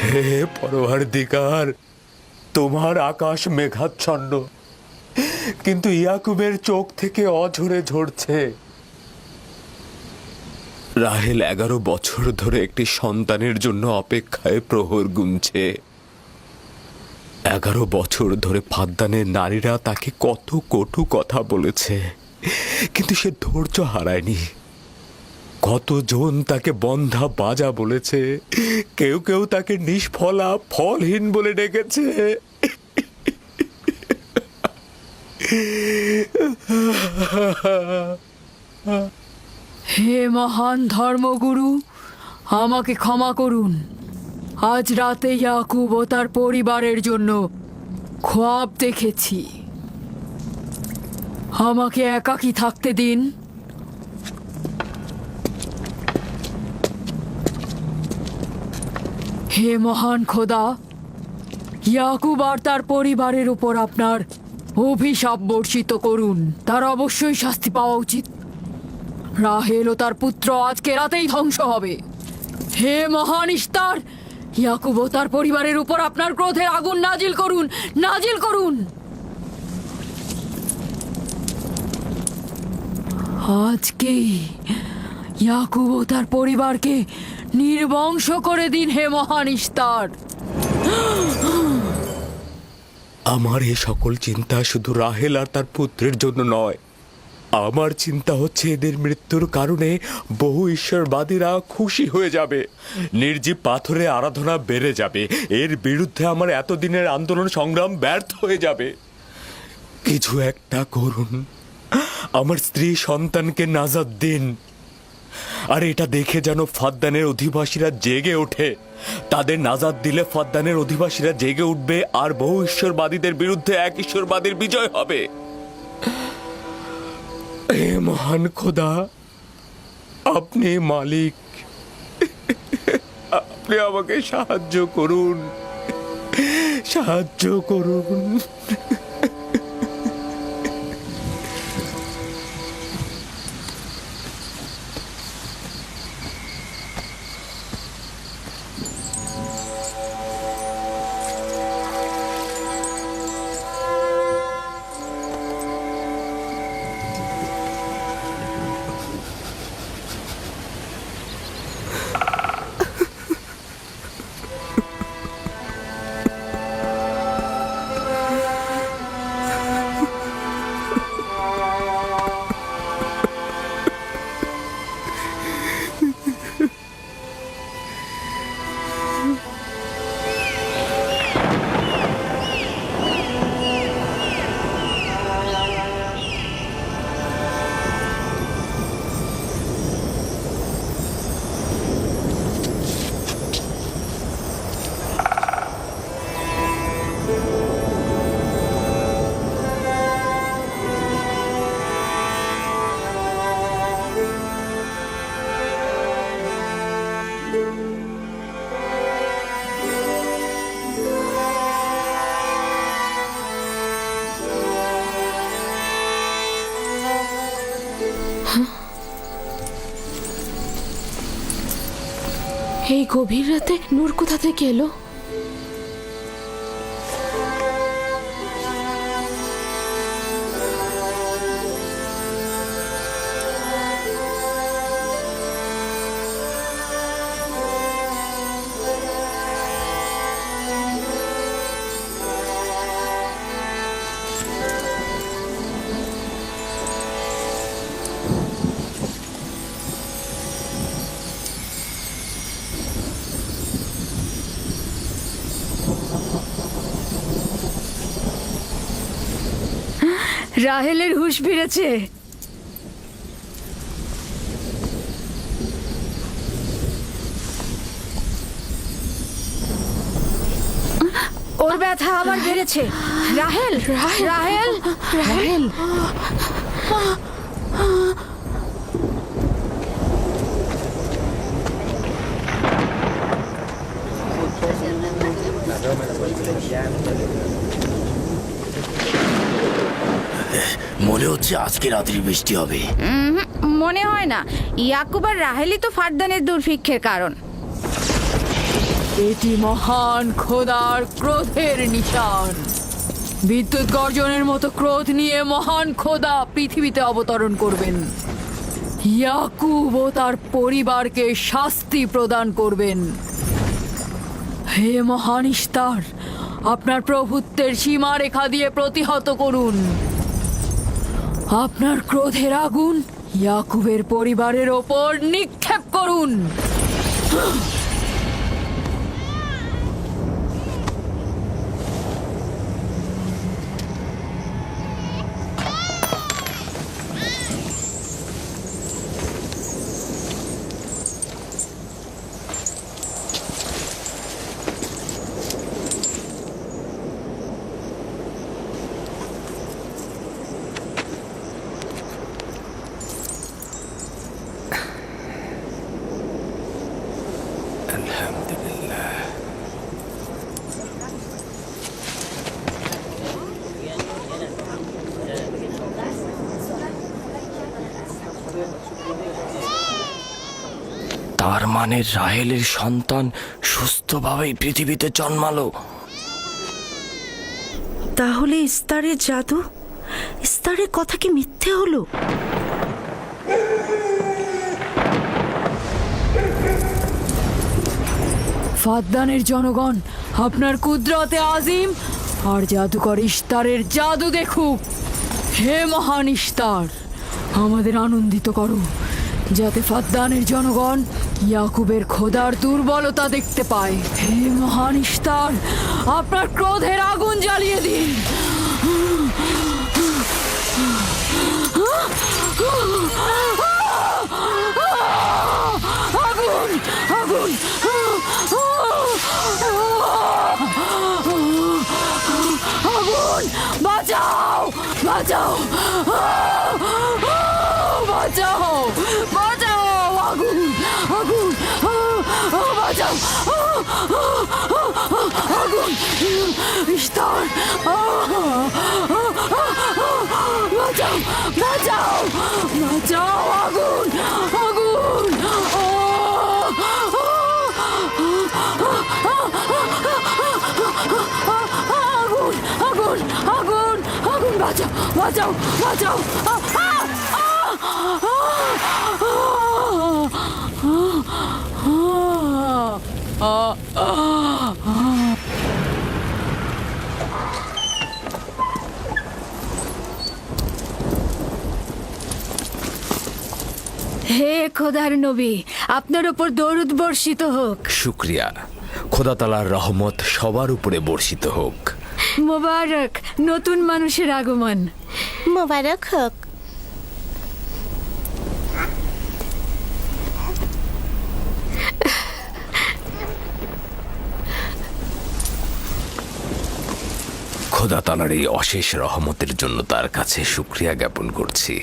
হে পরওয়ারদিগার, তোমার আকাশ মেঘাচ্ছন্ন, কিন্তু ইয়াকুবের চোখ থেকে অঝরে ঝরছে। রাহেল 11 বছর ধরে একটি সন্তানের জন্য অপেক্ষায় প্রহর গুনছে। 11 বছর ধরে ফাদ্দানের নারীরা তাকে কত কটু কথা বলেছে, কিন্তু সে ধৈর্য হারায়নি। কতজন তাকে বন্ধা বাজা বলেছে, কেউ কেউ তাকে নিষ্ফলা ফলহীন বলে ডেকেছে। হে মহান ধর্মগুরু, আমাকে ক্ষমা করুন। আজ রাতে ইয়াকুব ও তার পরিবারের জন্য খোয়াব দেখেছি। আমাকে একাকী থাকতে দিন। হে মহান খোদা, ইয়াকুব আর তার পরিবারের উপর আপনার অভিশাপ বর্ষিত করুন। তার অবশ্যই শাস্তি পাওয়া উচিত। রাহেল ও তার পুত্র আজকে রাতেই ধ্বংস হবে। হে মহান ইস্তার, ইয়াকুব ও তার পরিবারের উপর আপনার ক্রোধের আগুন নাজিল করুন, নাজিল করুন। আজকেই ইয়াকুব ও তার পরিবারকে নির্বংশ করে দিন হে মহান ইস্তার। আমার এই সকল চিন্তা শুধু রাহেল আর তার পুত্রের জন্য নয়। আমার চিন্তা হচ্ছে এদের মৃত্যুর কারণে বহু ঈশ্বরবাদীরা খুশি হয়ে যাবে, নির্জীব পাথরে আরাধনা বেড়ে যাবে, এর বিরুদ্ধে আমার এতদিনের আন্দোলন সংগ্রাম ব্যর্থ হয়ে যাবে। কিছু একটা করুন, আমার স্ত্রী সন্তানকে নাজাত দিন। আর এটা দেখে যেন ফাদ্দানের অধিবাসীরা জেগে ওঠে। তাদের নাজাত দিলে ফাদ্দানের অধিবাসীরা জেগে উঠবে আর বহু ঈশ্বরবাদীদের বিরুদ্ধে এক ঈশ্বরবাদীর বিজয় হবে। হে মহান খোদা, আপনি মালিক, আপনি আমাকে সাহায্য করুন, সাহায্য করুন। এই গভীর রাতে নূর কোথা থেকে এলো? রাহেলের হুঁশ ফিরেছে। ওর ব্যথা আবার বেড়েছে। রাহেল, রাহেল, রাহেল। মনে হচ্ছে আজকে রাত্রি বৃষ্টি হবে। মনে হয় না। ইয়াকুব আর রাহেলই তো ফারদানের দুর্ভিক্ষের কারণ। এটি মহান খোদার ক্রোধের নিশান। বিদ্যুৎ গর্জনের মতো ক্রোধ নিয়ে মহান খোদা পৃথিবীতে অবতরণ করবেন। ইয়াকুব ও তার পরিবারকে শাস্তি প্রদান করবেন। হে মহান ইস্তার, আপনার প্রভুত্বের সীমারেখা দিয়ে প্রতিহত করুন। আপনার ক্রোধের আগুন ইয়াকুবের পরিবারের ওপর নিক্ষেপ করুন। তার মানে রাহেলের সন্তান সুস্থভাবেই পৃথিবীতে জন্মালো। তাহলে ইস্তারের জাদু, ইস্তারের কথা কি মিথ্যে হলো? ফাদ্দানের জনগণ আপনার কুদরতে আজিম আর জাদুকর ইস্তারের জাদু দেখুক। হে মহান ইস্তার, আমাদের আনন্দিত করো, যাতে ফাদ্দানের জনগণ ইয়াকুবের খোদার দুর্বলতা দেখতে পায়। হে মহান ইস্তার, আপনার ক্রোধের আগুন জ্বালিয়ে দিন। আগুন, আগুন, আগুন, বাঁচাও, বাঁচাও, বাঁচাও, বাঁচাও, আগুন, আগুন, বাঁচাও, আগুন, ইস্তার, বাঁচাও, বাঁচাও, বাঁচাও, আগুন, আগুন, আগুন, আগুন, আগুন, আগুন, বাঁচাও, বাঁচাও, বাঁচাও। হে খোদার নবী, আপনার ওপর দরুদ বর্ষিত হোক। শুক্রিয়া। খোদা তাআলার রহমত সবার উপরে বর্ষিত হোক। মোবারক নতুন মানুষের আগমন। মোবারক হোক। খোদা তাআলার এই অশেষ রহমতের জন্য তার কাছে শুকরিয়া জ্ঞাপন করছি।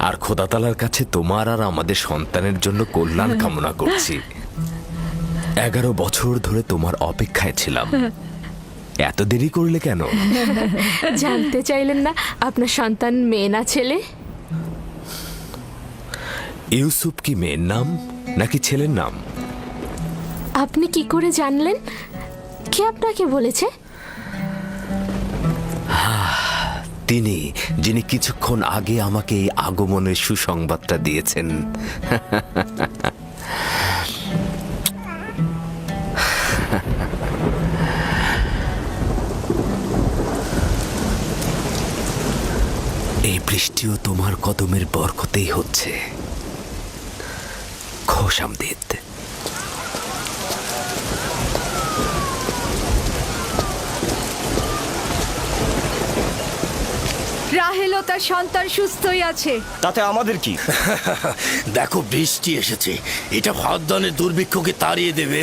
আর খোদা তাআলার কাছে তোমার আর আমাদের সন্তানের জন্য কল্যাণ কামনা করছি। 11 বছর ধরে তোমার অপেক্ষায় ছিলাম, এত দেরি করলে কেন? জানতে চাইলেন না আপনার সন্তান মেয়ে না ছেলে? ইউসুফ কি মেয়ের নাম নাকি ছেলের নাম? আপনি কি করে জানলেন? কে আপনাকে বলেছে? তিনি, যিনি কিছুক্ষণ আগে আমাকে এই আগমনের সুসংবাদটা দিয়েছেন। এই বৃষ্টিও তোমার কদমের বরকতেই হচ্ছে। খোশ আমদিদ। রাহেল ও তার সন্তান সুস্থই আছে। তাতে আমাদের কি? দেখো বৃষ্টি এসেছে, এটা ফাদ্দানের দুর্ভিক্ষকে তাড়িয়ে দেবে।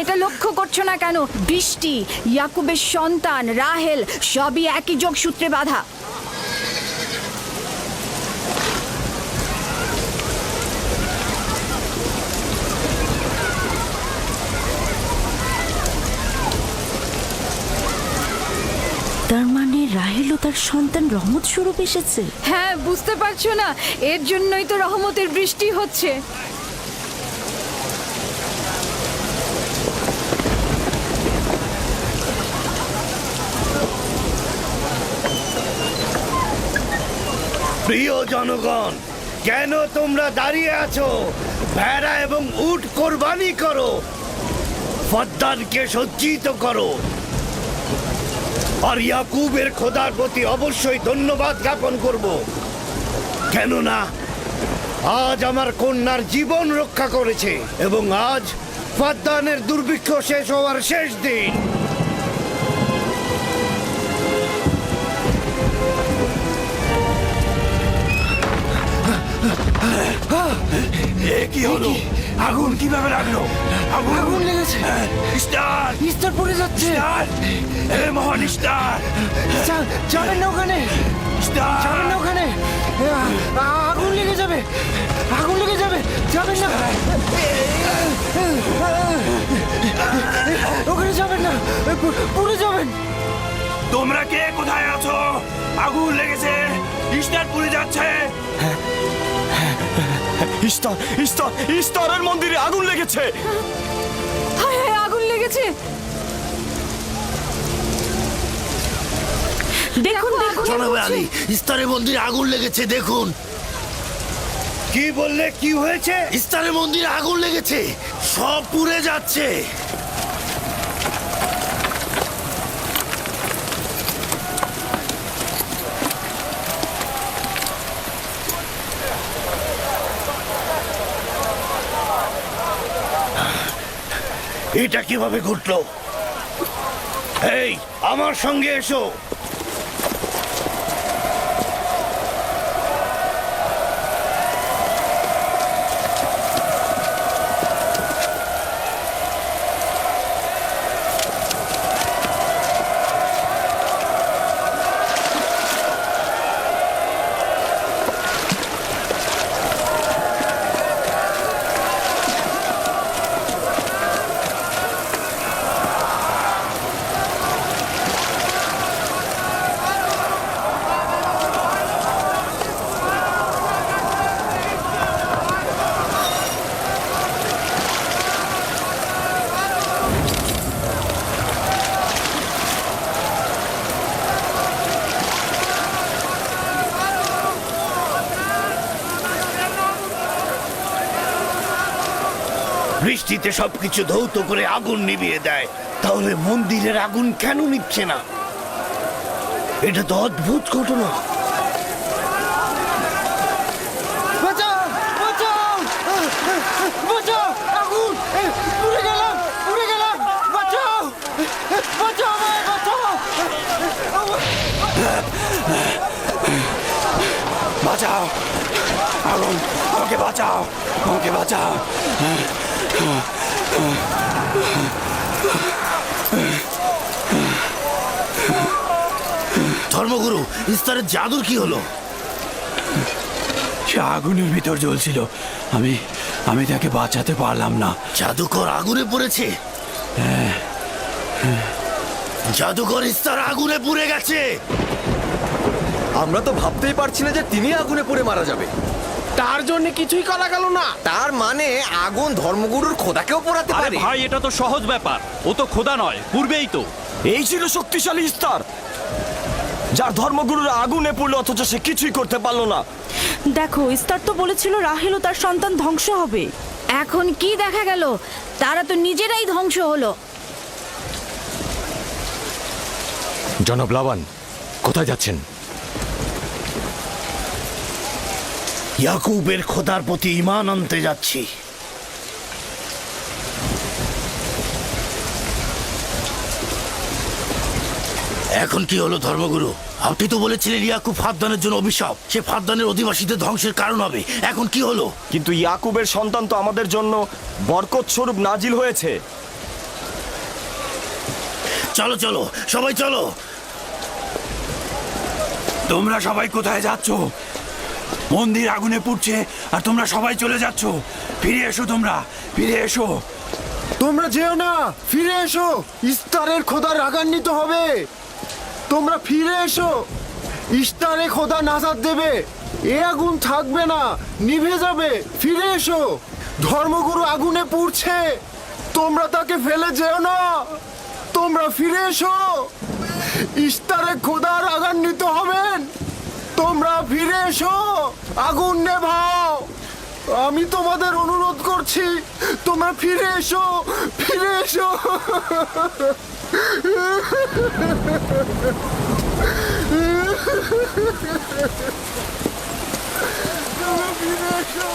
এটা লক্ষ্য করছো না কেন? বৃষ্টি, ইয়াকুবের সন্তান রাহেল সবই একই যোগসূত্রে বাঁধা। তার মানে রাহেল ও তার সন্তান রহমত স্বরূপ এসেছে। হ্যাঁ, বুঝতে পারছো না? এর জন্যই তো রহমতের বৃষ্টি হচ্ছে। প্রিয় জনগণ, কেন তোমরা দাঁড়িয়ে আছো? ভেড়া এবং উট কোরবানি করো, ফদ্দানকে সজ্জিত করো। আর ইয়াকুবের খোদার প্রতি অবশ্যই ধন্যবাদ জ্ঞাপন করব, কেননা আজ আমার কন্যার জীবন রক্ষা করেছে এবং আজ ফদ্দানের দুর্ভিক্ষ শেষ হওয়ার শেষ দিন। কি হলো? আগুন কিভাবে লাগলো? আগুন লেগেছে। স্টার স্টার পড়ে যাচ্ছে। স্টার, এ মহান স্টার, যাবেন না ওখানে, স্টার। যাবেন না ওখানে, আগুন লেগে যাবে, আগুন লেগে যাবে, যাবেন না, ওখানে যাবেন না, পুড়ে যাবেন। তোমরা কে কোথায় আছো? আগুন লেগেছে, স্টার পুড়ে যাচ্ছে। ইস্তারের মন্দিরে আগুন লেগেছে। হায় হায়, আগুন লেগেছে। দেখুন দেখুন জনাবে আলী, ইস্তারের মন্দিরে আগুন লেগেছে, দেখুন। কি বললে? কি হয়েছে? ইস্তারের মন্দিরে আগুন লেগেছে, সব পুড়ে যাচ্ছে। এটা কিভাবে ঘটলো? এই, আমার সঙ্গে এসো। বৃষ্টিতে সবকিছু ধৌত করে আগুন নিভিয়ে দেয়, তাহলে মন্দিরের আগুন কেন নিচ্ছে না? এটা তো অদ্ভুত ঘটনা। বাঁচাও, বাঁচাও, বাঁচাও, আগুন, পুড়ে গেলাম, পুড়ে গেলাম, বাঁচাও, বাঁচাও আমায়, বাঁচাও, বাঁচাও, আগুন, আমাকে বাঁচাও, আমাকে বাঁচাও। ধর্মগুরু, ইস্তারের জাদুর কি হলো? সে আগুনের ভিতর জ্বলছিল, আমি তাকে বাঁচাতে পারলাম না। জাদুকর আগুনে পড়েছে? জাদুকর ইস্তার আগুনে পুড়ে গেছে। আমরা তো ভাবতেই পারছি না যে তিনি আগুনে পুড়ে মারা যাবে। তার জন্য কিছুই করা গেল না। তার মানে আগুন ধর্মগুরুর খোদাকেও পোড়াতে আরে পারে। ভাই, এটা তো সহজ ব্যাপার, ও তো খোদা নয়, পূর্বেই তো। এই ছিল শক্তিশালী ইস্তার, যার ধর্মগুরুরা আগুনে পড়লো অথচ সে কিছুই করতে পারলো না। দেখো, ইস্তার তো বলেছিল রাহেল ও তার সন্তান ধ্বংস হবে। এখন কি দেখা গেল? তারা তো নিজেরাই ধ্বংস হলো। জনাব লাবান, কোথায় যাচ্ছেন? ইয়াকুবের খোদার প্রতি ঈমান আনতে যাচ্ছি। এখন কি হলো ধর্মগুরু? আপনি তো বলেছিলেন ইয়াকুব ফাদ্দানের জন্য অভিশাপ, সে ফাদ্দানের অধিবাসীদের ধ্বংসের কারণ হবে। এখন কি হলো? কিন্তু ইয়াকুবের সন্তান তো আমাদের জন্য বরকত স্বরূপ নাজিল হয়েছে। চলো চলো, সবাই চলো। তোমরা সবাই কোথায় যাচ্ছ? মন্দির আগুনে পুড়ছে আর তোমরা সবাই চলে যাচ্ছ। ফিরে এসো, তোমরা ফিরে এসো। তোমরা যেও না, ফিরে এসো, ইস্তারের খোদা রাগান্বিত হবে। তোমরা ফিরে এসো, ইস্তারে খোদা নাজাত দেবে। এ আগুন থাকবে না, নিভে যাবে। ফিরে এসো, ধর্মগুরু আগুনে পুড়ছে, তোমরা তাকে ফেলে যেও না। তোমরা ফিরে এসো, ইস্তারে খোদা রাগান্বিত হবেন। তোমরা ফিরে এসো, আগুন নেভাও। আমি তোমাদের অনুরোধ করছি, তোমরা ফিরে এসো, ফিরে এসো। তোমরা ফিরে এসো।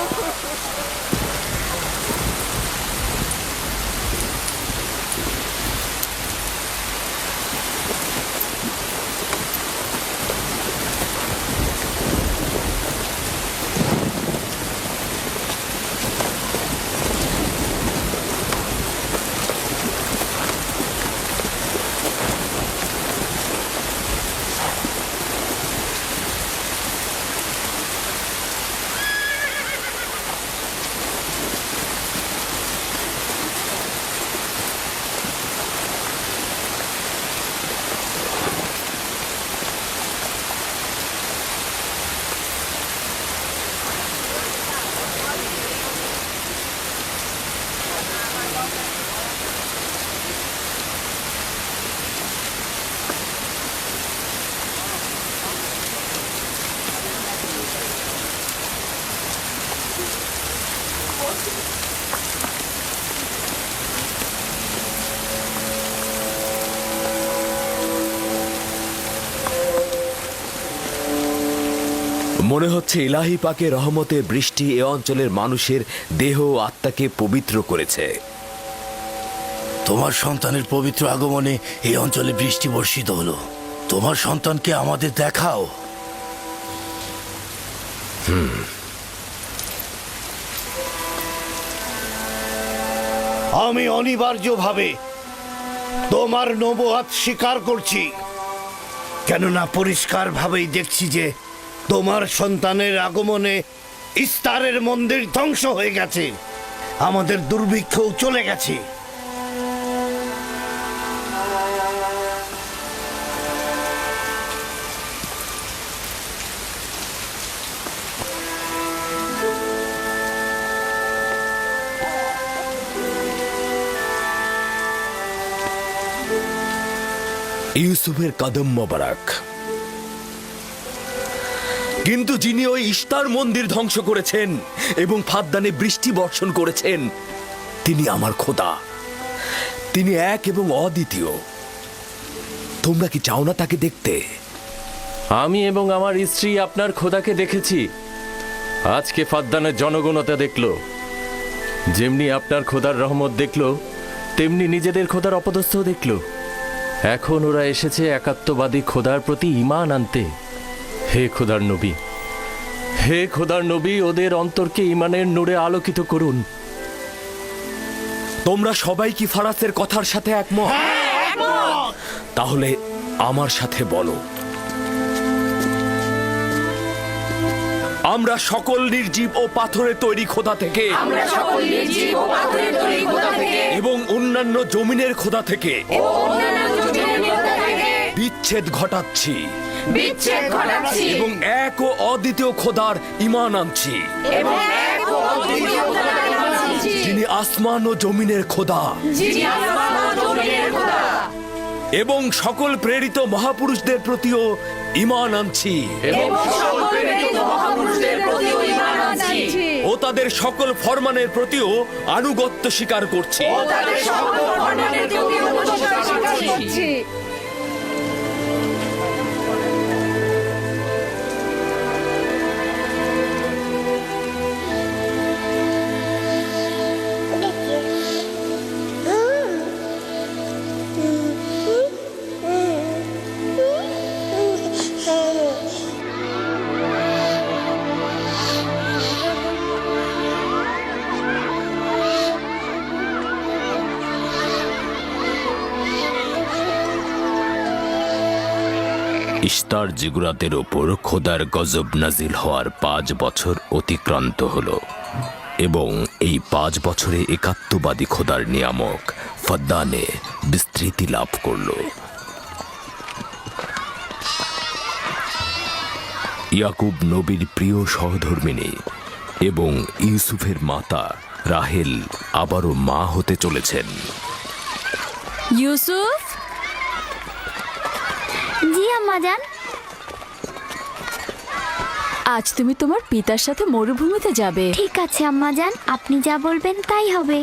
মনে হচ্ছে ইলাহি পাকের রহমতের বৃষ্টি এ অঞ্চলের মানুষের দেহ ও আত্মাকে পবিত্র করেছে। তোমার সন্তানের পবিত্র আগমনে এই অঞ্চলে বৃষ্টি বর্ষিত হলো। তোমার সন্তানকে আমাদের দেখাও। আমি অনিবার্যভাবে তোমার নবুয়াত স্বীকার করছি, কেননা পরিষ্কারভাবেই দেখছি যে তোমার সন্তানের আগমনে ইস্তারের মন্দির ধ্বংস হয়ে গেছে, আমাদের দুর্ভিক্ষও চলে গেছে। ইউসুফের কদম মোবারক। কিন্তু যিনি ওই ইস্তার মন্দির ধ্বংস করেছেন এবং ফাদ্দানে বৃষ্টি বর্ষণ করেছেন, তিনি আমার খোদা। তিনি এক এবং অদ্বিতীয়। তোমরা কি চাও না তাকে দেখতে? আমি এবং আমার স্ত্রী আপনার খোদাকে দেখেছি। আজকে ফাদ্দানের জনগণতা দেখল। যেমনি আপনার খোদার রহমত দেখল, তেমনি নিজেদের খোদার অপদস্থ দেখল। এখন ওরা এসেছে একাত্মবাদী খোদার প্রতি ঈমান আনতে। হে খোদার নবী, হে খোদার নবী, ওদের অন্তরকে ঈমানের নূরে আলোকিত করুন। তোমরা সবাই কি ফারাসের কথার সাথে একমত? তাহলে আমার সাথে বলো, আমরা সকল নির্জীব ও পাথরের তৈরি খোদা থেকে এবং অন্যান্য জমিনের খোদা থেকে বিচ্ছেদ ঘটাচ্ছি এবং এক ও অদ্বিতীয় খোদার ঈমান আনছি, যিনি আসমান ও জমিনের খোদা, এবং সকল প্রেরিত মহাপুরুষদের প্রতিও ঈমান আনছি ও তাদের সকল ফরমানের প্রতিও আনুগত্য স্বীকার করছি। ইস্তার জিগুরাতের ওপর খোদার গজব নাজিল হওয়ার 5 বছর অতিক্রান্ত হল এবং এই 5 বছরে একাত্মবাদী খোদার নিয়ামক ফাদ্দানে বিস্তৃতি লাভ করল। ইয়াকুব নবীর প্রিয় সহধর্মিণী এবং ইউসুফের মাতা রাহেল আবারও মা হতে চলেছেন। ইউসুফ, জি আম্মা জান। আজ তুমি তোমার পিতার সাথে মরুভূমিতে যাবে। ঠিক আছে আম্মাজান, আপনি যা বলবেন তাই হবে।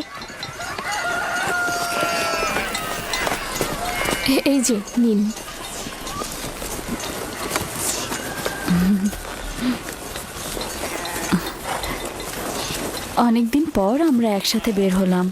এই যে নিন। অনেকদিন পর আমরা একসাথে বের হলাম।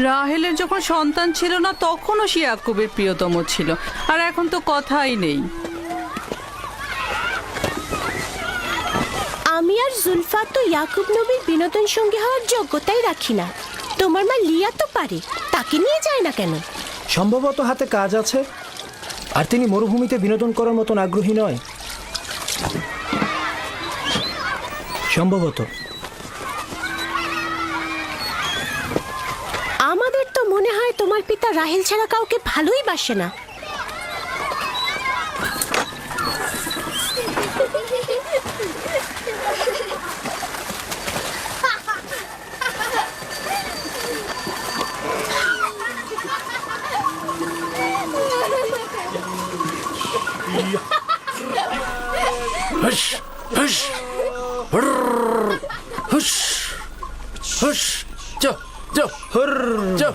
রাহেলের যখন সন্তান ছিল না তখনও সে ইয়াকুবের প্রিয়তম ছিল, আর এখন তো কথাই নেই। আমি আর জুলফা তো ইয়াকুব নবীর বিনোদন সঙ্গী হওয়ার যোগ্যতাই রাখি না। তোমার মা লিয়া তো পারে, তাকে নিয়ে যায় না কেন? সম্ভবত হাতে কাজ আছে, আর তিনি মরুভূমিতে বিনোদন করার মতন আগ্রহী নয়। সম্ভবত। আমাদের তো মনে হয় তোমার পিতা রাহেল ছাড়া কাউকে ভালোই বাসে না। হুশ হুশ হুশ হুশ যা যা যা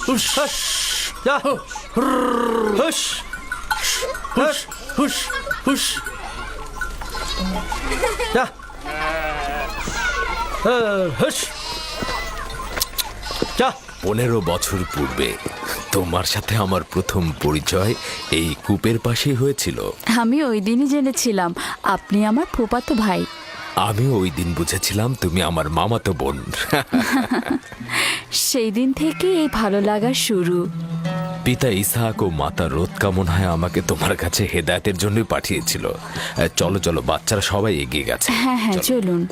হুশ যা হুশ হুশ হুশ হুশ যা হুশ যা। 15 বছর পূর্বে তোমার সাথে আমার প্রথম পরিচয় এই কূপের পাশেই হয়েছিল। আমি ওই দিনই জেনেছিলাম আপনি আমার ফুফাতো ভাই। আমি ওই দিন বুঝেছিলাম তুমি আমার মামাতো বোন। সেই দিন থেকে এই ভালো লাগা শুরু। পিতা ইসহাক ও মাতা রোৎকা মনে হয় আমাকে তোমার কাছে হেদায়েতের জন্যই পাঠিয়েছিল। চলো চলো, বাচ্চারা সবাই এগিয়ে গেছে। হ্যাঁ হ্যাঁ, চলুন।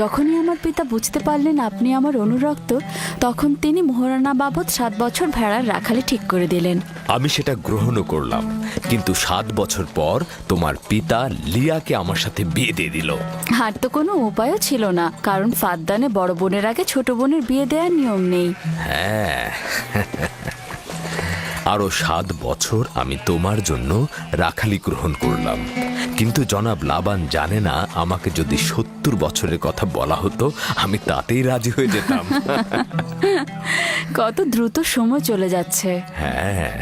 যখনই আমার পিতা বুঝতে পারলেন আপনি আমার অনুরক্ত, তখন তিনি মোহরানা বাবদ 7 বছর ভেড়ার রাখালি ঠিক করে দিলেন। আমি সেটা গ্রহণও করলাম, কিন্তু 7 বছর পর তোমার পিতা লিয়াকে আমার সাথে বিয়ে দিয়ে দিল। আর তো কোনো উপায়ও ছিল না, কারণ ফাদ্দানে বড় বোনের আগে ছোট বোনের বিয়ে দেওয়ার নিয়ম নেই। হ্যাঁ, আরো 7 বছর আমি তোমার জন্য রাখালি গ্রহণ করলাম, কিন্তু জনাব লাবান জানে না আমাকে যদি 70 বছরের কথা বলা হতো আমি তাতেই রাজি হয়ে যেতাম। কত দ্রুত সময় চলে যাচ্ছে। হ্যাঁ,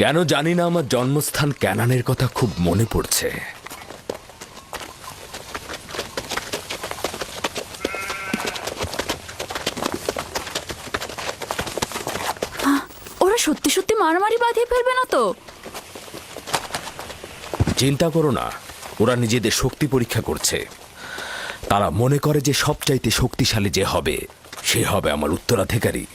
কেন জানি না আমার জন্মস্থান ক্যানানের কথা খুব মনে পড়ছে। ওরা সত্যি সত্যি মারামারি বাঁধিয়ে ফেলবে না তো? চিন্তা করো না, ওরা নিজেদের শক্তি পরীক্ষা করছে। তারা মনে করে যে সবচাইতে শক্তিশালী যে হবে সে হবে আমার উত্তরাধিকারী।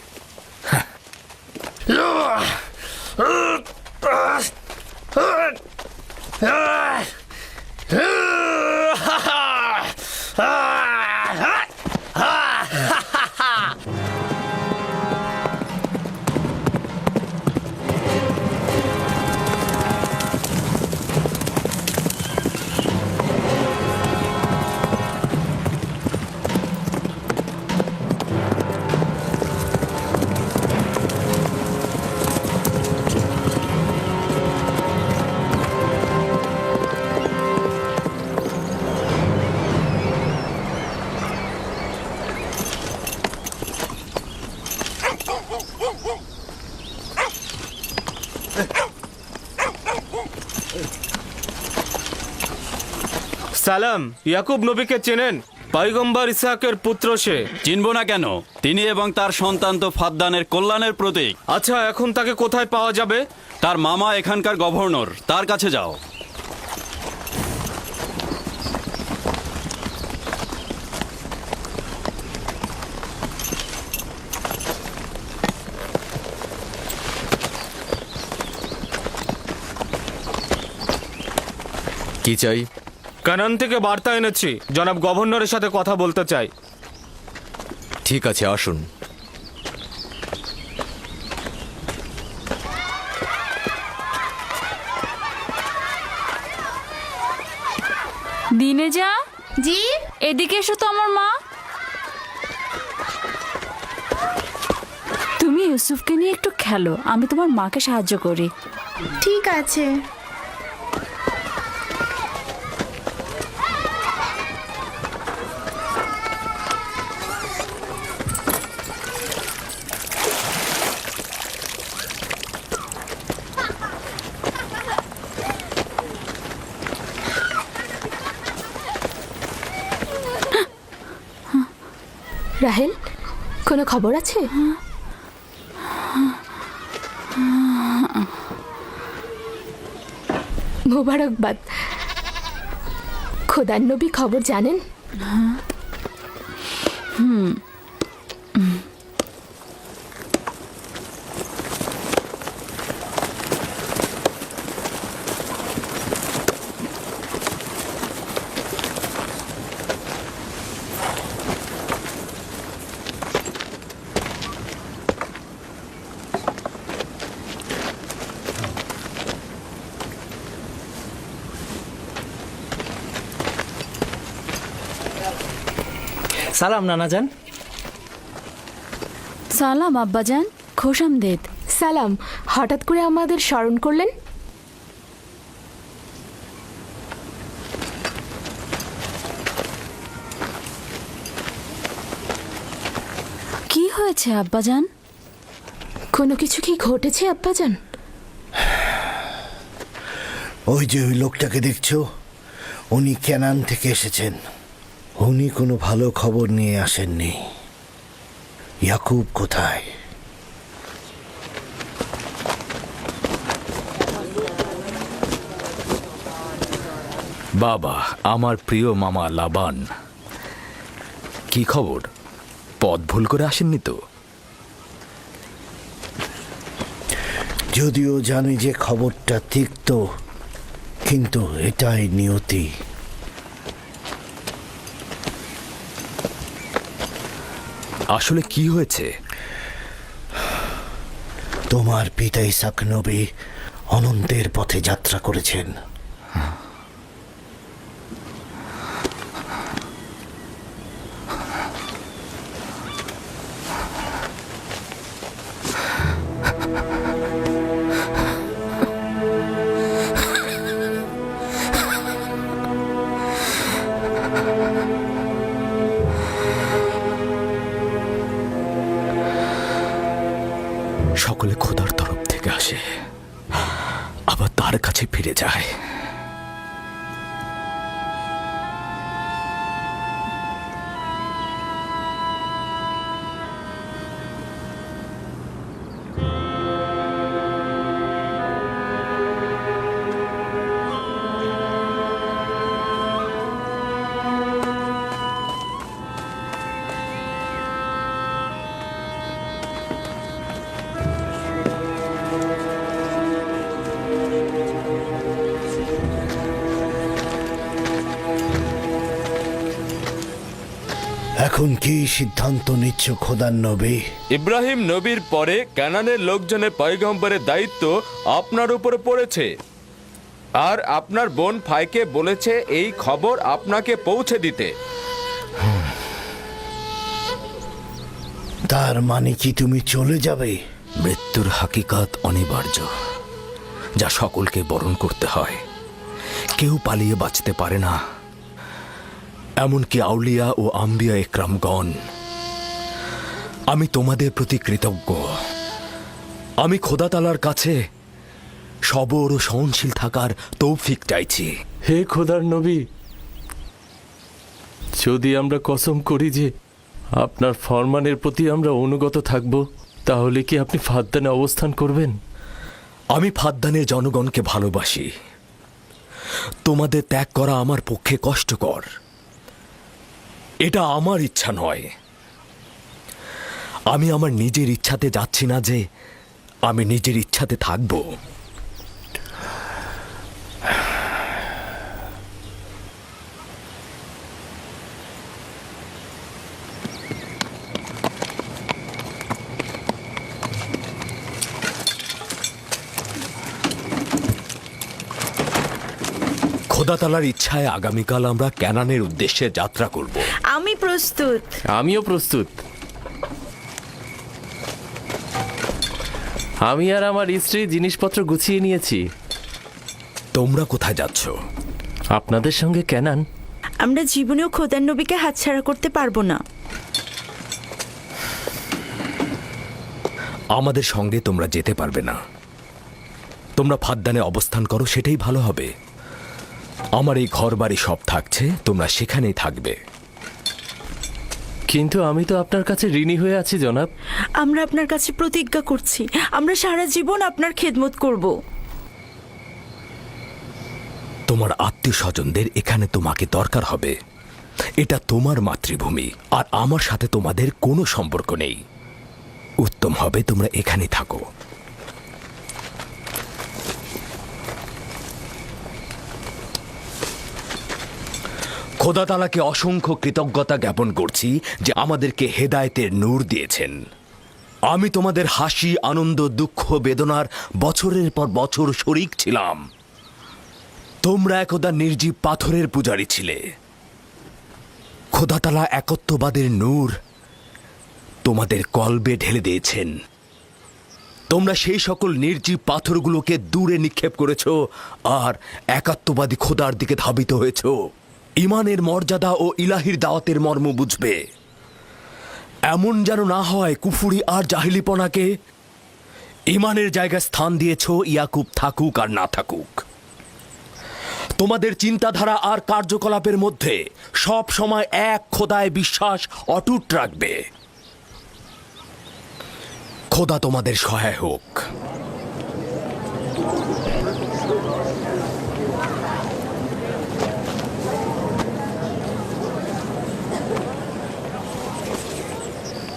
সালাম, ইয়াকুব নবীকে চেনেন? পয়গম্বর ইসহাকের পুত্র সে। চিনব না কেন? তিনি এবং তার সন্তান তো ফাদ্দানের কল্যাণের প্রতীক। আচ্ছা, এখন তাকে কোথায় পাওয়া যাবে? তার মামা এখানকার গভর্নর, তার কাছে যাও। কি চাই? কানান থেকে বার্তা এনেছি, জনাব গভর্নরের সাথে কথা বলতে চাই। ঠিক আছে, আসুন। দিনে যা জি এদিকে এসো তো আমার মা। তুমি ইউসুফকে নিয়ে একটু খেলো, আমি তোমার মাকে সাহায্য করি। ঠিক আছে। রাহেল, কোনো খবর আছে? মোবারকবাদ। খোদার নবী খবর জানেন? সালাম নানাজান। সালাম আব্বাজান, খোশামদেদ। সালাম, হঠাৎ করে আমাদের স্মরণ করলেন? কি হয়েছে আব্বাজান? কোনো কিছু কি ঘটেছে আব্বাজান? ওই যে ওই লোকটাকে দেখছো, উনি কেনান থেকে এসেছেন। উনি কোনো ভালো খবর নিয়ে আসেননি। ইয়াকুব কোথায়? বাবা, আমার প্রিয় মামা লাবান, কি খবর? পথ ভুল করে আসেননি তো? যদিও জানি যে খবরটা তিক্ত, কিন্তু এটাই নিয়তি। আসলে কি হয়েছে? তোমার পিতা ইসাক নবী অনন্তের পথে যাত্রা করেছেন। সকলে খোদার তরফ থেকে আসে, আবার তার কাছে ফিরে যায়। এখন কি সিদ্ধান্ত নিচ্ছ খোদার নবী? ইব্রাহিম নবীর পরে কানানের লোকজনের পয়গম্বরের দায়িত্ব আপনার উপরে পড়েছে, আর আপনার বোন ফাইকে বলেছে এই খবর আপনাকে পৌঁছে দিতে। তার মানে কি তুমি চলে যাবে? মৃত্যুর হাকিকাত অনিবার্য, যা সকলকে বরণ করতে হয়। কেউ পালিয়ে বাঁচতে পারে না, এমনকি আউলিয়া ও আম্বিয়া একরামগণ। আমি তোমাদের প্রতি কৃতজ্ঞ। আমি খোদা তাআলার কাছে সবর ও সহনশীল থাকার তৌফিক চাইছি। হে খোদার নবী, যদি আমরা কসম করি যে আপনার ফরমানের প্রতি আমরা অনুগত থাকব, তাহলে কি আপনি ফাদ্দানে অবস্থান করবেন? আমি ফাদ্দানের জনগণকে ভালোবাসি। তোমাদের ত্যাগ করা আমার পক্ষে কষ্টকর। এটা আমার ইচ্ছা নয়। আমি আমার নিজের ইচ্ছাতে যাচ্ছি না যে আমি নিজের ইচ্ছাতে থাকব। খোদা তাআলার ইচ্ছায় আগামীকাল আমরা ক্যানানের উদ্দেশ্যে যাত্রা করব। আমি প্রস্তুত। আমিও প্রস্তুত। আমি আর আমার স্ত্রী জিনিসপত্র গুছিয়ে নিয়েছি। তোমরা কোথায় যাচ্ছ? আপনাদের সঙ্গে ক্যানান। আমরা জীবনেও খোদার নবীকে হাতছাড়া করতে পারবো না। আমাদের সঙ্গে তোমরা যেতে পারবে না। তোমরা ফাদ্দানে অবস্থান করো, সেটাই ভালো হবে। আমার এই ঘর বাড়ি সব থাকছে, তোমরা সেখানেই থাকবে। কিন্তু আমি তো আপনার কাছে ঋণী হয়ে আছি জনাব। আমরা আপনার কাছে প্রতিজ্ঞা করছি, আমরা সারা জীবন আপনার খেদমত করব। তোমার আত্মীয় স্বজনদের এখানে তোমাকে দরকার হবে। এটা তোমার মাতৃভূমি, আর আমার সাথে তোমাদের কোনো সম্পর্ক নেই। উত্তম হবে তোমরা এখানেই থাকো। খোদা তাআলাকে অসংখ্য কৃতজ্ঞতা জ্ঞাপন করছি যে আমাদেরকে হেদায়েতের নূর দিয়েছেন। আমি তোমাদের হাসি, আনন্দ, দুঃখ, বেদনার বছরের পর বছর শরিক ছিলাম। তোমরা একদা নির্জীব পাথরের পূজারী ছিলে। খোদা তাআলা একত্ববাদের নূর তোমাদের কলবে ঢেলে দিয়েছেন। তোমরা সেই সকল নির্জীব পাথরগুলোকে দূরে নিক্ষেপ করেছ আর একাত্মবাদী খোদার দিকে ধাবিত হয়েছ। ইমানের মর্যাদা ও ইলাহির দাওয়াতের মর্ম বুঝবে। এমন যেন না হয় কুফুরি আর জাহিলিপনাকে ইমানের জায়গায় স্থান দিয়েছ, ইয়াকুব থাকুক আর না থাকুক। তোমাদের চিন্তাধারা আর কার্যকলাপের মধ্যে সব সময় এক খোদায় বিশ্বাস অটুট রাখবে। খোদা তোমাদের সহায় হোক।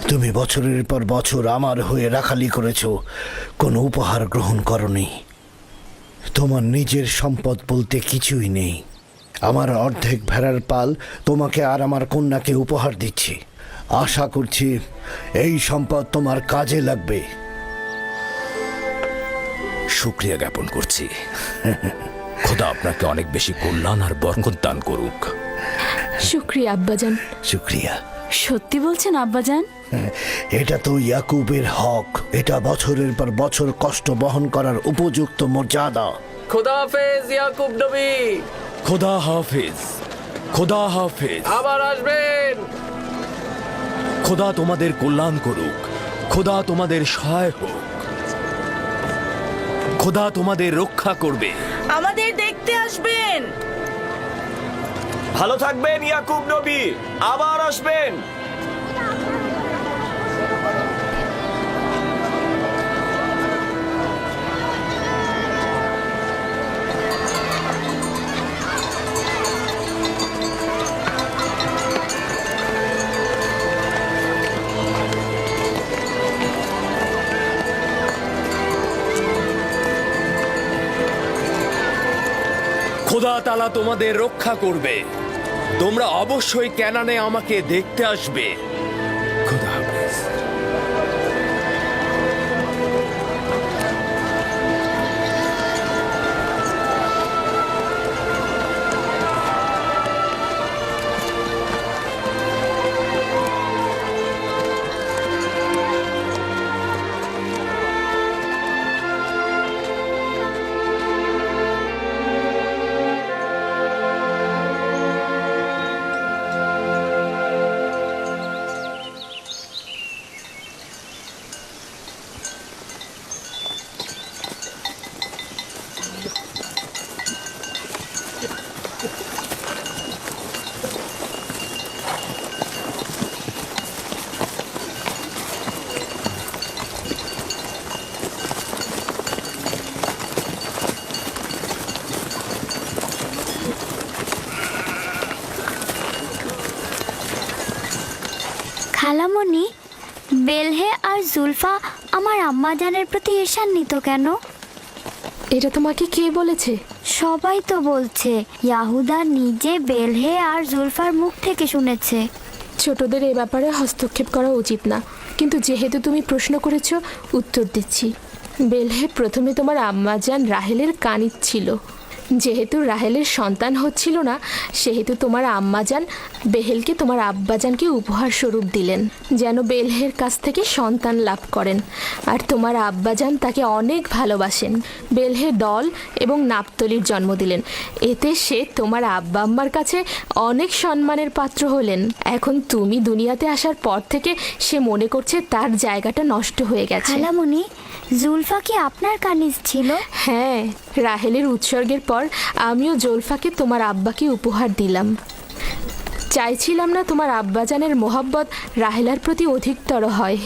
তুমি বছরের পর বছর আমার হয়ে রাখালি করেছো, কোনো উপহার গ্রহণ করনি। তোমার নিজের সম্পদ বলতে কিছুই নেই। আমার অর্ধেক ভেড়ার পাল তোমাকে আর আমার কন্যাকে উপহার দিচ্ছি। আশা করছি এই সম্পদ তোমার কাজে লাগবে। শুকরিয়া জ্ঞাপন করছি। খোদা আপনাকে অনেক বেশি কল্যাণ আর বরকত দান করুক। শুক্রিয়া আব্বাজান। শুক্রিয়া। সত্যি বলছেন আব্বাজান? এটা তো ইয়াকুবের হক। এটা বছরের পর বছর কষ্ট বহন করার উপযুক্ত মর্যাদা। খোদা হাফেজ ইয়াকুব নবী। খোদা হাফেজ। খোদা হাফেজ। আবার আসবেন। খোদা তোমাদের কল্যাণ করুক। খোদা তোমাদের সহায় হোক। খোদা তোমাদের রক্ষা করবে। আমাদের দেখতে আসবেন। ভালো থাকবেন ইয়াকুব নবী, আবার আসবেন। খোদা তাআলা তোমাদের রক্ষা করবে। তোমরা অবশ্যই ক্যানানে আমাকে দেখতে আসবে। খোদা হাফেজ। জুলফা আমার আম্মাজানের প্রতি ঈর্ষান্বিত কেন? এটা তোমাকে কে বলেছে? সবাই তো বলছে, ইয়াহুদা নিজে বেলহে আর জুলফার মুখ থেকে শুনেছে। ছোটদের এ ব্যাপারে হস্তক্ষেপ করা উচিত না, কিন্তু যেহেতু তুমি প্রশ্ন করেছো উত্তর দিচ্ছি। বেলহে প্রথমে তোমার আম্মাজান রাহেলের কানিজ ছিল। যেহেতু রাহেলের সন্তান হচ্ছিল না, সেহেতু তোমার আম্মাজান বেহেলকে তোমার আব্বাজানকে উপহার স্বরূপ দিলেন, যেন বেলহের কাছ থেকে সন্তান লাভ করেন। আর তোমার আব্বাজান তাকে অনেক ভালোবাসেন। বেলহে দল এবং নাপতলির জন্ম দিলেন। এতে সে তোমার আব্বা আম্মার কাছে অনেক সম্মানের পাত্র হলেন। এখন তুমি দুনিয়াতে আসার পর থেকে সে মনে করছে তার জায়গাটা নষ্ট হয়ে গেছে। খালামণি, জুলফা কি আপনার কানিজ ছিল? হ্যাঁ, রাহেলের উৎসর্গের পর আমিও জুলফাকে তোমার আব্বাকে উপহার দিলাম। চাইছিলাম না তোমার আব্বাজানের মোহাব্বত রাহেলার প্রতি অধিকতর হয়।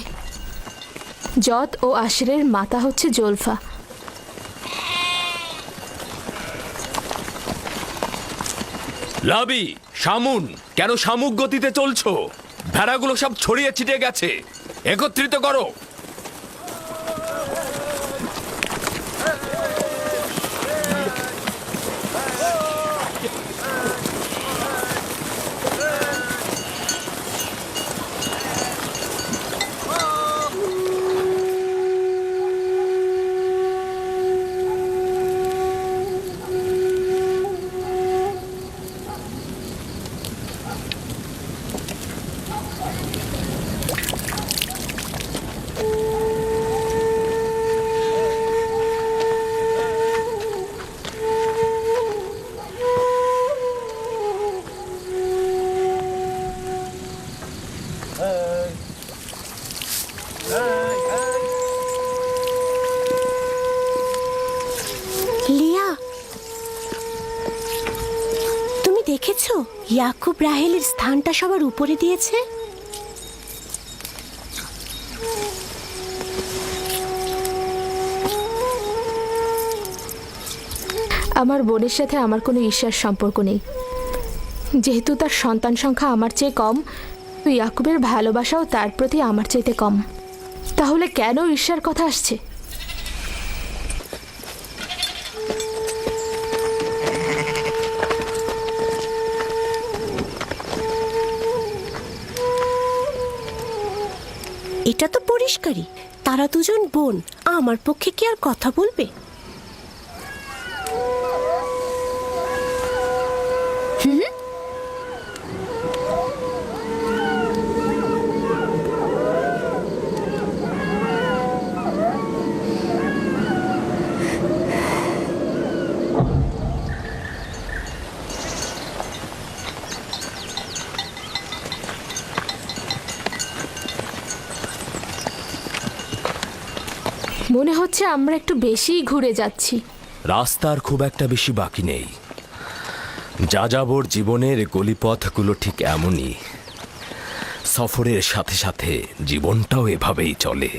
জত ও আশরের মাতা হচ্ছে জুলফা। লাবি, শামুন, কেন শামুক গতিতে চলছো? ভেড়াগুলো সব ছড়িয়ে ছিটিয়ে গেছে, একত্রিত করো। লিয়া, তুমি দেখেছো ইয়াকুব রাহেলের স্থানটা সবার উপরে দিয়েছে? আমার বোনের সাথে আমার কোনো ঈর্ষার সম্পর্ক নেই। যেহেতু তার সন্তান সংখ্যা আমার চেয়ে কম, ইয়াকুবের ভালোবাসাও তার প্রতি আমার চাইতে কম। তাহলে কেন ঈর্ষার কথা আসছে? এটা তো পরিষ্কারই, তারা দুজন বোন। আমার পক্ষে কি আর কথা বলবে? মনে হচ্ছে আমরা একটু বেশিই ঘুরে যাচ্ছি। রাস্তার খুব একটা বেশি বাকি নেই। যাযাবর জীবনের গলিপথগুলো ঠিক এমনই। সফরের সাথে সাথে জীবনটাও এভাবেই চলে।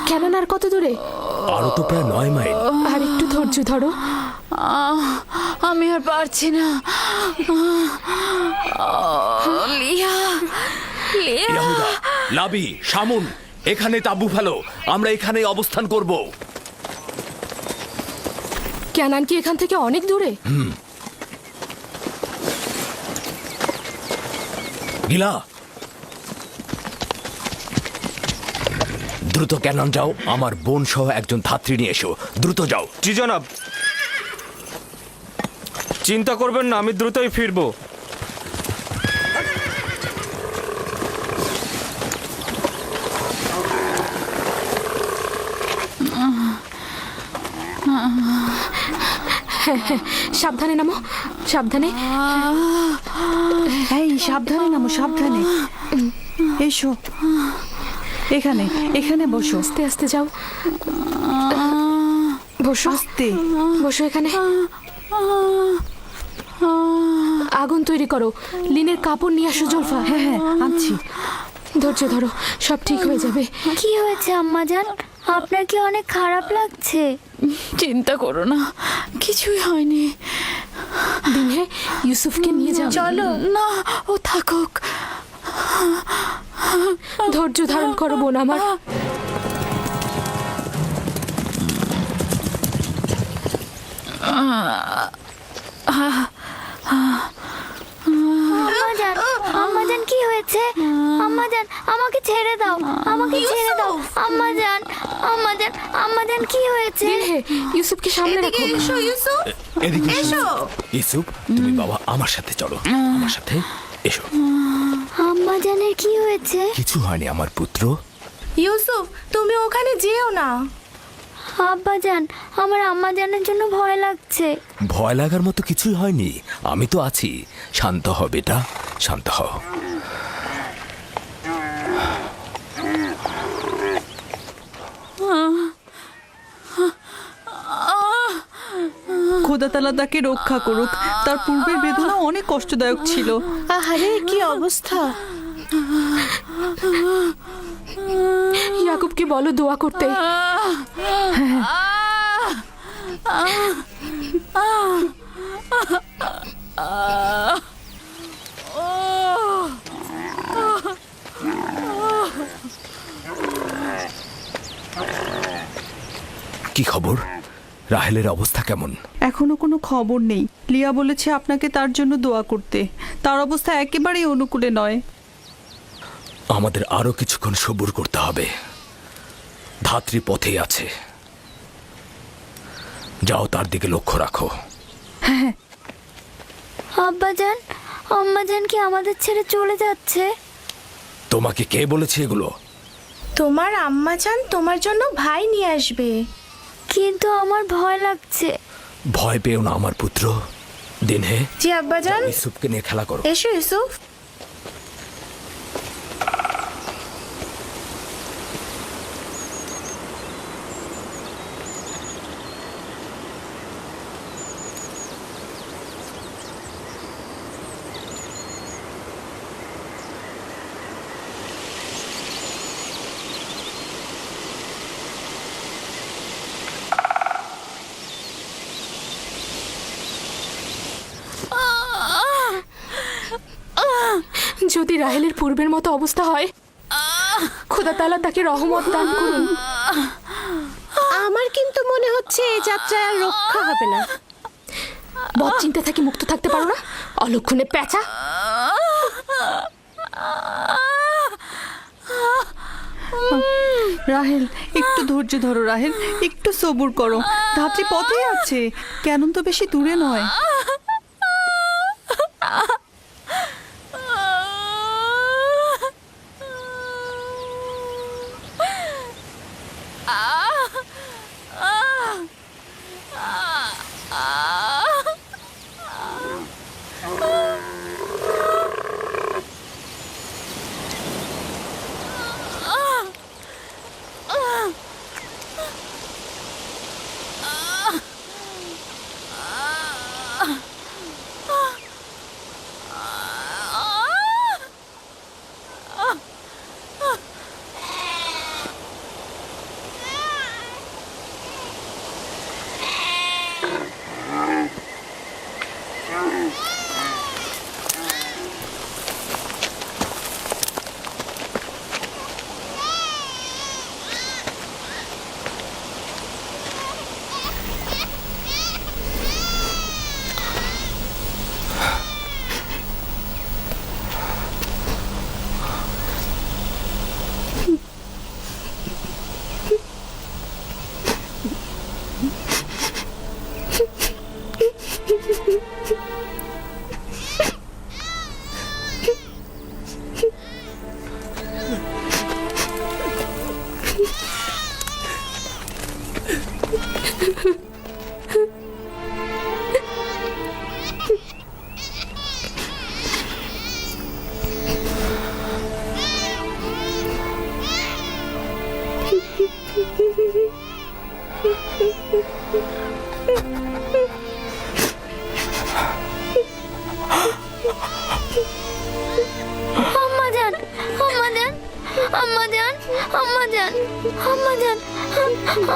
কেন আর কত দূরে? আরো তো প্রায় 9 মাইল। আর একটু ধৈর্য ধরো। আমি আর পারছি না। লিয়া, লিয়া। ইয়াহুদা, লাবি, শামুন, এখানে তাঁবু ফেলো। আমরা এখানেই অবস্থান করব। ক্যানান কি এখান থেকে অনেক দূরে? গিলা, দ্রুত ক্যানন যাও। আমার বোন সহ একজন ধাত্রী নিয়ে এসো। দ্রুত যাও। জি জনাব। চিন্তা করবেন না, আমি দ্রুতই ফিরবো। সাবধানে নামো, সাবধানে। এই সাবধানে নামো, সাবধানে। এসো, এখানে এখানে বসো। আস্তে আস্তে যাও। বসো, আস্তে বসো এখানে। আগুন তৈরি করো। লিনের কাপড় নিয়ে আসো জুলফা। হ্যাঁ হ্যাঁ, আনছি। ধৈর্য ধরো, সব ঠিক হয়ে যাবে। কি হয়েছে আম্মাজান? আপনার কি অনেক খারাপ লাগছে? চিন্তা করো না, কিছুই হয়নি। দিনে ইউসুফকে নিয়ে যাও। চলো। না, ও থাকুক। ধৈর্য ধারণ করো বোন আমার। আম্মাজান কি হয়েছে? আম্মাজান আমাকে ছেড়ে দাও, আমাকে ছেড়ে দাও। আম্মাজান, আম্মাজান, আম্মাজান কি হয়েছে? দিনে ইউসুফকে সামনে রাখো। এদিকে এসো। ইউসুফ, তুমি বাবা আমার সাথে চলো, আমার সাথে এসো। আম্মাজানের কি হয়েছে? কিছু হয়নি আমার পুত্র। ইউসুফ, তুমি ওখানে যেও না। আব্বাজান, আমার আম্মাজানের জন্য ভয় লাগছে। ভয় লাগার মতো কিছুই হয়নি, আমি তো আছি। শান্ত হ বেটা, শান্ত হ। খোদা তাআলা তাকে রক্ষা করুক। তার পূর্বের বেদনা অনেক কষ্টদায়ক ছিল। আহারে, কি অবস্থা! ইয়াকুবকে বলো দোয়া করতে। কি খবর? রাহেলের অবস্থা কেমন? এখনো কোনো খবর নেই। লিয়া বলেছে আপনাকে তার জন্য দোয়া করতে। তার অবস্থা একেবারেই অনুকূলে নয়। আমাদের আরো কিছুক্ষণ সবুর করতে হবে। ধাত্রী পথেই আছে, যাও তার দিকে লক্ষ্য রাখো। আব্বাজান, আম্মাজান কি আমাদের ছেড়ে চলে যাচ্ছে? তোমাকে কে বলেছে এগুলো? তোমার আম্মাজান তোমার জন্য ভাই নিয়ে আসবে। কিন্তু আমার ভয় লাগছে। ভয় পেও না আমার পুত্র। দিনে জি আব্বাজান। ইউসুফকে নিয়ে খেলা করো। এসো ইউসুফ। যদি রাহেলের পূর্বের মতো অবস্থা হয়, খোদা তাআলা তাকে রহমত দান করুন। আমার কিন্তু মনে হচ্ছে এই যাত্রায় আর রক্ষা হবে না। বদ চিন্তা থেকে মুক্ত থাকতে পারো না, অলক্ষণে পেঁচা। রাহেল, একটু ধৈর্য ধরো। রাহেল, একটু সবুর করো। ধাত্রী পথেই আছে, কেন তো বেশি দূরে নয়। আম্মাজান, আম্মাজান, আম্মাজান, আম্মাজান, আম্মাজান,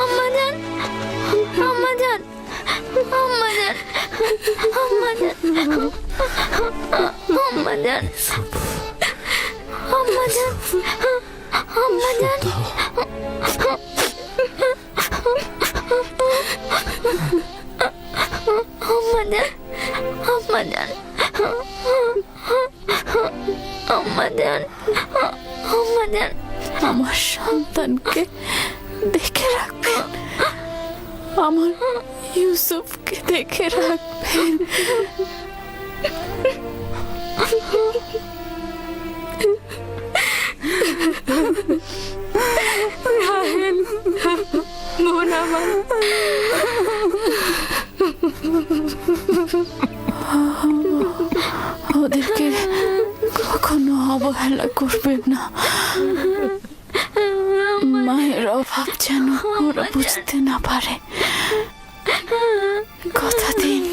আম্মাজান, আম্মাজান, আমার সন্তানকে দেখে রাখবেন, আমার ইউসুফকে দেখে রাখবেন। রাহেল, বোন আমার, ওদেরকে কখনো অবহেলা করবেন না। মায়ের অভাব যেন ওরা বুঝতে না পারে, কথা দিন।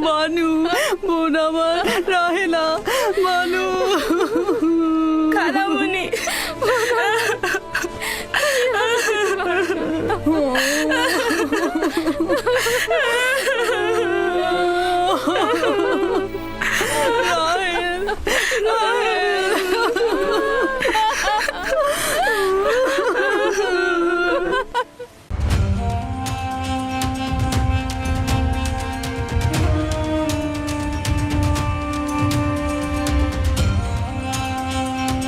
মানু, বোন আমার, রাহেলা, মানু, খালামণি,